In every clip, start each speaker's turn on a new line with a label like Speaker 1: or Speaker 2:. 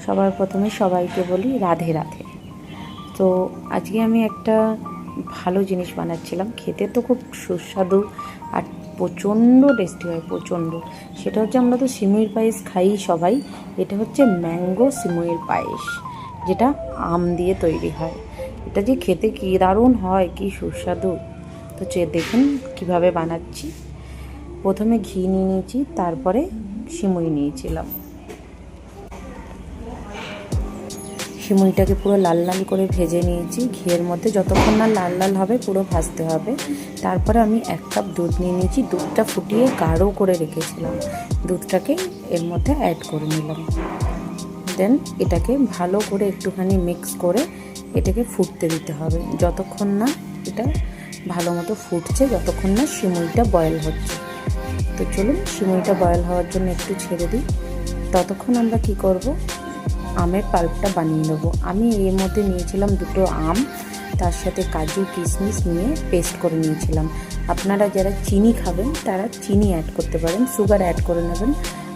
Speaker 1: সবার প্রথমে সবাইকে বলি রাধে রাধে। তো আজকে আমি একটা ভালো জিনিস বানাচ্ছিলাম, খেতে তো খুব সুস্বাদু আর প্রচণ্ড টেস্টি হয়, প্রচণ্ড। সেটা হচ্ছে, আমরা তো সিমুইয়ের পায়েস খাই সবাই, এটা হচ্ছে ম্যাঙ্গো সিমুইয়ের পায়েস, যেটা আম দিয়ে তৈরি হয়। এটা যে খেতে কী দারুণ হয়, কী সুস্বাদু। তো দেখুন কীভাবে বানাচ্ছি। প্রথমে ঘি নিয়ে নিয়েছি, তারপরে সিমুই নিয়েছিলাম। সিমুইটাকে পুরো লাল লাল করে ভেজে নিয়েছি ঘিয়ের মধ্যে, যতক্ষণ না লাল লাল হবে পুরো ভাজতে হবে। তারপরে আমি 1 কাপ দুধ নিয়ে নিয়েছি, দুধটা ফুটিয়ে গাঢ় করে রেখেছিলাম, দুধটাকে এর মধ্যে অ্যাড করে নিলাম। দেন এটাকে ভালো করে একটুখানি মিক্স করে এটাকে ফুটতে দিতে হবে, যতক্ষণ না এটা ভালো মতো ফুটছে, যতক্ষণ না সিমুইটা বয়েল হচ্ছে। তো চলুন সিমুইটা বয়েল হওয়ার জন্য একটু ছেড়ে দিই। ততক্ষণ আমরা কি করব, আমের পাল্পটা বানিয়ে নেবো। আমি এর মধ্যে নিয়েছিলাম 2টো আম, তার সাথে কাজু কিশমিশ নিয়ে পেস্ট করে নিয়েছিলাম। আপনারা যারা চিনি খাবেন তারা চিনি অ্যাড করতে পারেন, সুগার অ্যাড করে নেবেন।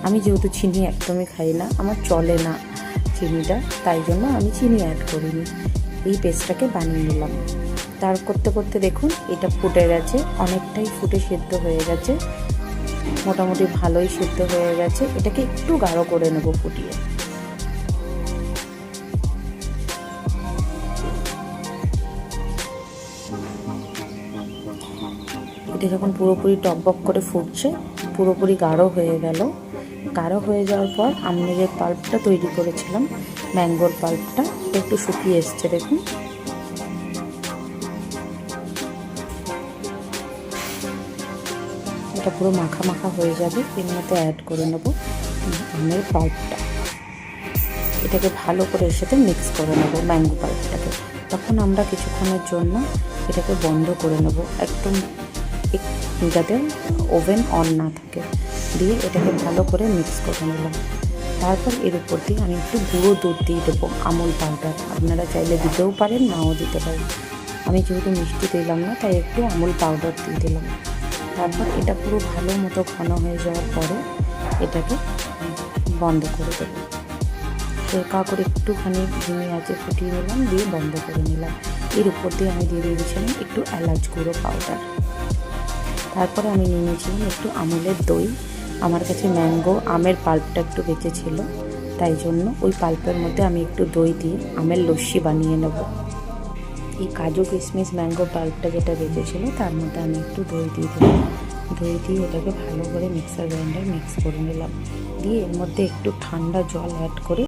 Speaker 1: আমি যেহেতু চিনি একদমই খাই না, আমার চলে না চিনিটা, তাই জন্য আমি চিনি অ্যাড করিনি। এই পেস্টটাকে বানিয়ে নিলাম। তার করতে করতে দেখুন এটা ফুটে গেছে, অনেকটাই ফুটে সেদ্ধ হয়ে গেছে, মোটামুটি ভালোই সেদ্ধ হয়ে গেছে। এটাকে একটু গাঢ় করে নেব ফুটিয়ে। এটা যখন পুরোপুরি টকবক করে ফুটছে, পুরোপুরি গাঢ় হয়ে গেল। গাঢ় হয়ে যাওয়ার পর আমি যে পাল্পটা তৈরি করেছিলাম, ম্যাঙ্গোর পাল্পটা, একটু শুকিয়ে এসছে দেখুন। এটা পুরো মাখা মাখা হয়ে যাবে, এর মধ্যে অ্যাড করে নেব আমের পাল্পটা। এটাকে ভালো করে এর সাথে মিক্স করে নেব ম্যাঙ্গো পাল্পটাকে। তখন আমরা কিছুক্ষণের জন্য এটাকে বন্ধ করে নেব, একদম যাতে ওভেন অন না থাকে, দিয়ে এটাকে ভালো করে মিক্স করে নিলাম। তারপর এর উপর দিয়ে আমি একটু গুঁড়ো দুধ দিয়ে দেবো, আমুল পাউডার। আপনারা চাইলে দিতেও পারেন, নাও দিতে পারেন। আমি যেহেতু মিষ্টি দিলাম না, তাই একটু আমুল পাউডার দিয়ে দিলাম। তারপর এটা পুরো ভালো মতো ঘন হয়ে যাওয়ার পরে এটাকে বন্ধ করে দেবো। হালকা করে একটুখানি ধিমে আঁচে ফুটিয়ে নিলাম, দিয়ে বন্ধ করে নিলাম। এর উপর দিয়ে আমি দিয়ে দিয়েছিলাম একটু এলাচ গুঁড়ো পাউডার। তারপরে আমি নিয়ে নিয়েছিলাম একটু আমুলের দই। আমার কাছে ম্যাঙ্গো আমের পাল্পটা একটু বেঁচে ছিল, তাই জন্য ওই পাল্পের মধ্যে আমি একটু দই দিয়ে আমের লস্যি বানিয়ে নেব। এই কাজু কিশমিশ ম্যাঙ্গো পাল্পটা যেটা বেঁচে ছিল, তার মধ্যে আমি একটু দই দিয়ে দিলাম। দই দিয়ে এটাকে ভালো করে মিক্সার গ্রাইন্ডার মিক্স করে নিলাম, দিয়ে এর মধ্যে একটু ঠান্ডা জল অ্যাড করে